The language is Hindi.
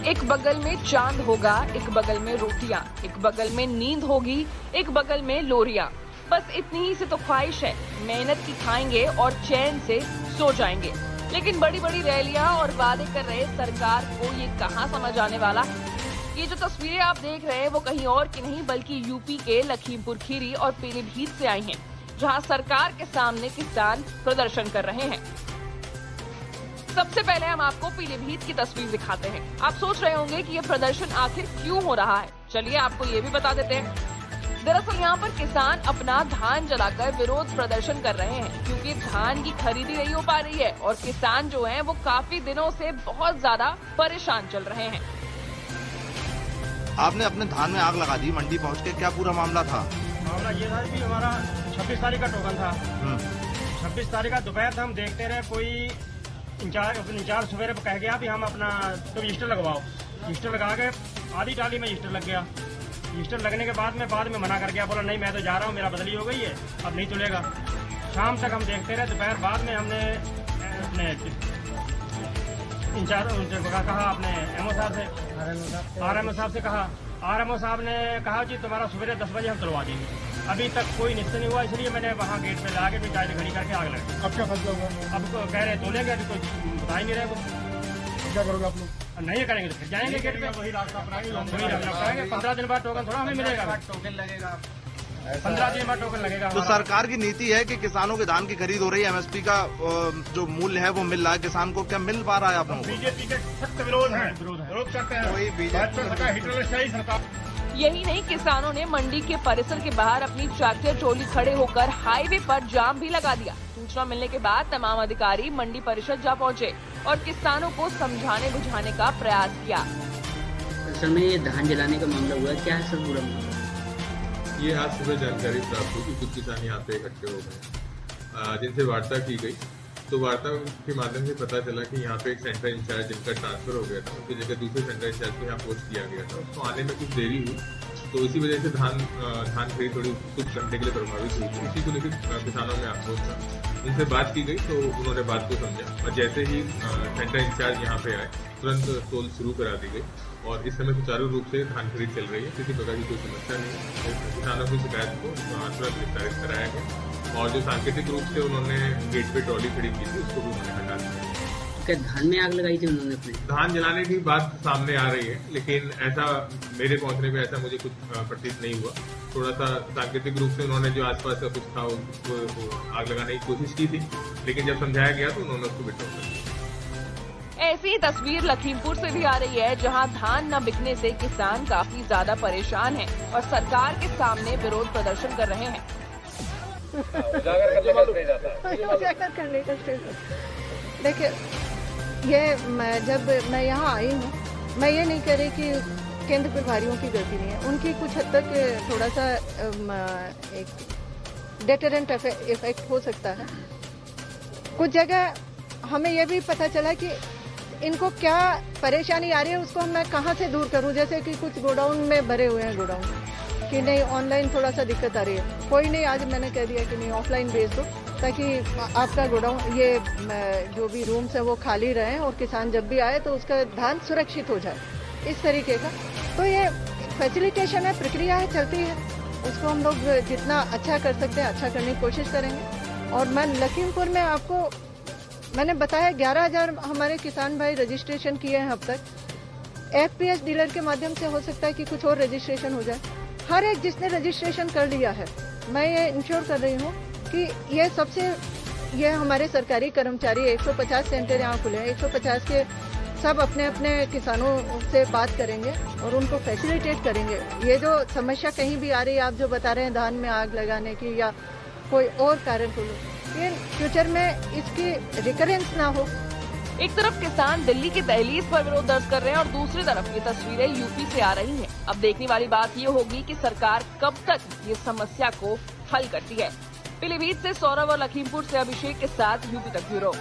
एक बगल में चांद होगा, एक बगल में रोटियां, एक बगल में नींद होगी, एक बगल में लोरियां। बस इतनी ही से तो ख्वाहिश है, मेहनत की खाएंगे और चैन से सो जाएंगे। लेकिन बड़ी बड़ी रैलियां और वादे कर रहे सरकार को ये कहां समझ आने वाला है। ये जो तस्वीरें आप देख रहे हैं वो कहीं और की नहीं बल्कि यूपी के लखीमपुर खीरी और पीलीभीत से आई हैं, जहां सरकार के सामने किसान प्रदर्शन कर रहे हैं। सबसे पहले हम आपको पीलीभीत की तस्वीर दिखाते हैं। आप सोच रहे होंगे कि ये प्रदर्शन आखिर क्यों हो रहा है। चलिए आपको ये भी बता देते हैं। दरअसल यहाँ पर किसान अपना धान जलाकर विरोध प्रदर्शन कर रहे हैं, क्योंकि धान की खरीदी नहीं हो पा रही है और किसान जो हैं वो काफी दिनों से बहुत ज्यादा परेशान चल रहे हैं। आपने अपने धान में आग लगा दी मंडी पहुँच के, क्या पूरा मामला था? मामला ये था कि हमारा 26 तारीख का टोकन था। 26 तारीख का दोपहर से हम देखते रहे, कोई इंचार्ज सवेरे कह गया कि हम अपना तो रजिस्टर लगवाओ। रजिस्टर लगा के आधी टाली में रजिस्टर लग गया। रजिस्टर लगने के बाद में मना कर गया, बोला नहीं मैं तो जा रहा हूँ, मेरा बदली हो गई है, अब नहीं चलेगा। शाम तक हम देखते रहे। दोपहर बाद में हमने अपने इंचार्ज कहा, अपने एमओ साहब से, आरएमओ साहब से कहा। आरएमओ साहब ने कहा जी तुम्हारा सवेरे 10 बजे हम तुलवा देंगे। अभी तक कोई निश्चय नहीं हुआ, इसलिए मैंने वहाँ गेट पे ला के भी गाड़ी खड़ी करके आग लगी। अब क्या फैसला होगा? अब कह रहे तोलेंगे, अभी कोई बता ही नहीं रहे। क्या करोगे आप लोग? नहीं करेंगे तो फिर जाएंगे गेट पे, वही रास्ता अपनाएंगे। 15 दिन बाद टोकन थोड़ा हमें मिलेगा, टोकन लगेगा 15 दिन बाद टोकन लगेगा। तो सरकार की नीति है कि किसानों के धान की खरीद हो रही है, एमएसपी का जो मूल्य है वो मिल रहा है, किसान को क्या मिल पा रहा है आप लोगों को? बीजेपी के सख्त विरोध है, विरोध करते हैं। कोई बीजेपी हिटलरशाही सरकार। यही नहीं, किसानों ने मंडी के परिसर के बाहर अपनी ट्रैक्टर ट्रॉली खड़े होकर हाईवे पर जाम भी लगा दिया। सूचना मिलने के बाद तमाम अधिकारी मंडी परिषद जा पहुंचे और किसानों को समझाने बुझाने का प्रयास किया। असल में ये धान जलाने का मामला हुआ है, क्या है सर पूरा मामला? ये आज सुबह जानकारी प्राप्त हुई कि कुछ किसान यहाँ पे इकट्ठे हो गए, जिनसे वार्ता की गई। तो वार्ता के माध्यम से पता चला कि यहाँ पे एक सेंटर इंचार्ज जिनका ट्रांसफर हो गया था, उसकी जगह दूसरे सेंटर इंचार्ज को यहाँ पोस्ट किया गया था। उसको आने में कुछ देरी हुई, तो इसी वजह से धान खरीद थोड़ी कुछ घंटे के लिए प्रभावित हुई थी। इसी को लेकर किसानों में आक्रोश था। उनसे बात की गई तो उन्होंने बात को समझा और जैसे ही सेंटर इंचार्ज यहाँ पे आए तुरंत तोल शुरू करा दी गई और इस समय सुचारू रूप से धान खरीद चल रही है। किसी प्रकार की कोई समस्या नहीं है। किसानों की शिकायत को तुरंत निस्तारित कराया गया और जो सांकेतिक रूप से उन्होंने गेट पे ट्रॉली खड़ी की थी उसको भी उन्होंने हटा दिया। क्या धान में आग लगाई थी उन्होंने अपने? धान जलाने की बात सामने आ रही है, लेकिन ऐसा मेरे पहुंचने पे ऐसा मुझे कुछ प्रतीत नहीं हुआ। थोड़ा सा सांकेतिक रूप से उन्होंने जो आसपास का कुछ था उसको आग लगाने की कोशिश की थी, लेकिन जब समझाया गया तो उन्होंने उसको बिठा दिया। ऐसी ही तस्वीर लखीमपुर से भी आ रही है, जहां धान न बिकने से किसान काफी ज्यादा परेशान हैं और सरकार के सामने विरोध प्रदर्शन कर रहे हैं। उजागर करने का देखिए, ये जब मैं यहाँ आई हूँ, मैं ये नहीं कह रही कि केंद्र प्रभारियों की गलती नहीं है। उनकी कुछ हद तक थोड़ा सा एक डेटरेंट इफेक्ट हो सकता है। कुछ जगह हमें यह भी पता चला कि इनको क्या परेशानी आ रही है, उसको मैं कहाँ से दूर करूँ। जैसे कि कुछ गोडाउन में भरे हुए हैं गोडाउन कि नहीं, ऑनलाइन थोड़ा सा दिक्कत आ रही है। कोई नहीं, आज मैंने कह दिया कि नहीं ऑफलाइन भेज दो, ताकि आपका गोडाउन ये जो भी रूम्स है वो खाली रहें और किसान जब भी आए तो उसका धान सुरक्षित हो जाए, इस तरीके का। तो ये फैसिलिटेशन है, प्रक्रिया है, चलती है। उसको हम लोग जितना अच्छा कर सकते हैं अच्छा करने की कोशिश करेंगे। और मैं लखीमपुर में आपको मैंने बताया 11,000 हमारे किसान भाई रजिस्ट्रेशन किए हैं अब तक। एफपीएस डीलर के माध्यम से हो सकता है कि कुछ और रजिस्ट्रेशन हो जाए। हर एक जिसने रजिस्ट्रेशन कर लिया है, मैं ये इंश्योर कर रही हूँ कि ये हमारे सरकारी कर्मचारी 150 सेंटर यहाँ खुले हैं। 150 के सब अपने अपने किसानों से बात करेंगे और उनको फैसिलिटेट करेंगे। ये जो समस्या कहीं भी आ रही है, आप जो बता रहे हैं धान में आग लगाने की या कोई और कारण को, ये फ्यूचर में इसकी रिकरेंस ना हो। एक तरफ किसान दिल्ली की दहलीज पर विरोध दर्ज कर रहे हैं और दूसरी तरफ ये तस्वीरें यूपी से आ रही हैं। अब देखने वाली बात ये होगी कि सरकार कब तक ये समस्या को हल करती है। पीलीभीत से सौरभ और लखीमपुर से अभिषेक के साथ यूपी तक ब्यूरो।